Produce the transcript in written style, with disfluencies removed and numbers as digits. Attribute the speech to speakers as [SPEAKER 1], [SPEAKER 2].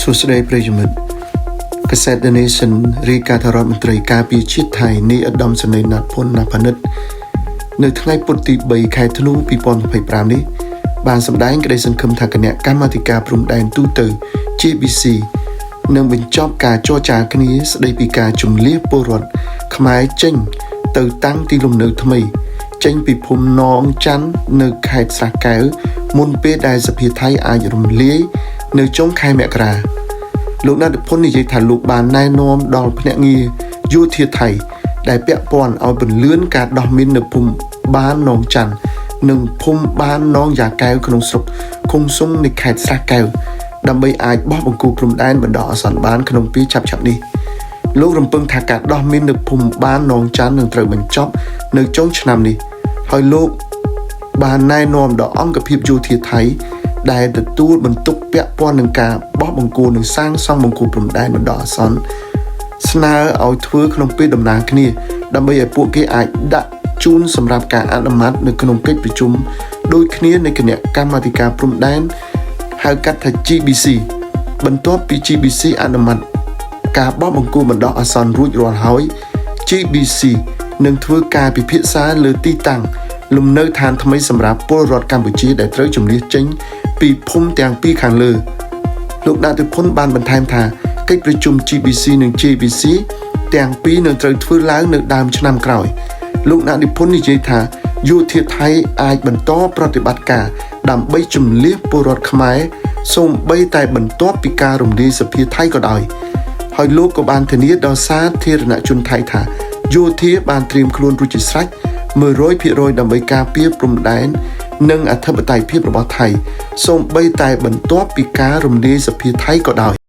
[SPEAKER 1] សួស្តីប្រិយមិត្តកសែត The Nation រាយការណ៍ថារដ្ឋមន្ត្រីការពារជាតិថៃនៃឧត្តមសេនីយ៍ណាត់ ផុន ណាផានិតនៅថ្ងៃពុធទី 3 ខែធ្នូ 2025 នេះបានសម្ដែងក្តីសង្ឃឹមថាគណៈកម្មាធិការព្រំដែនទូទៅ JBC នឹងបញ្ចប់ការចរចាគ្នាស្តីពីការជម្លៀសពលរដ្ឋខ្មែរចេញទៅតាំងទីលំនៅថ្មីចេញពីភូមិនងច័ន្ទនៅខេត្តស្រះកែវមុនពេលដែលសភាថៃអាចរំលាយនៅចុងខែមករាលោកណាត់ ផុននិយាយថាលោកបានណែនាំដល់ភ្នាក់ងារយោធាថៃដែលពាក់ព័ន្ធឲ្យពន្លឿនការដោះមីននៅភូមិបាននងច័ន្ទនិងភូមិបាននងយ៉ាកែវក្នុងស្រុកឃុំស៊ុងនៃខេត្តស្រះកែវដើម្បីអាចបោះបង្គោលព្រំដែនបណ្ដោះអាសន្នបានក្នុងពេលឆាប់ៗនេះលោករំពឹងថាការដោះមីននៅភូមិបាននងច័ន្ទនឹងត្រូវបញ្ចប់នៅចុងឆ្នាំនេះហើយលោកបានណែនាំដល់អង្គភាពយោធាថៃដែលទទួលបន្ទុកពាក់ព័ន្ធនឹងការបោះបង្គោលនិងសាងសង់បង្គោលព្រំដែនបណ្ដោះអាសន្នស្នើឲ្យធ្វើក្នុងពេលដំណើរគ្នាដើម្បីឲ្យពួកគេអាចដាក់ជូនសម្រាប់ការអនុម័តនៅក្នុងកិច្ចប្រជុំដូចគ្នានៃគណៈកម្មាធិការព្រំដែនហៅកាត់ថា GBC បន្ទាប់ពី GBC អនុម័តការបោះបង្គោលបណ្ដោះអាសន្នរួចរាល់ហើយ GBC នឹងធ្វើការពិភាក្សាលើទីតាំងលំនៅឋានថ្មីសម្រាប់ពលរដ្ឋកម្ពុជាដែលត្រូវជម្លៀសចេញពីភូមិទាំងពីរខាងលើលោកណាត់ ផុនបានបន្ថែមថាកិច្ចប្រជុំ GBC និង JBC ទាំងពីរនឹងត្រូវធ្វើឡើងនៅដើមឆ្នាំក្រោយលោកណាត់ ផុននិយាយថាយោធាថៃអាចបន្តប្រតិបត្តិការដើម្បីជម្លៀសពលរដ្ឋខ្មែរសូម្បីតែបន្ទាប់ពីការរំលាយសភាថៃក៏ដោយហើយលោកក៏បានធានាដល់សាធារណជនថៃថាយោធាបានត្រៀមខ្លួនរួចជាស្រេច 100% ដើម្បីការពារព្រំដែននិងអធិបតេយ្យភាពរបស់ថៃសូម្បីតែបន្ទាប់ពីការរំលាយសភាថៃក៏ដោយ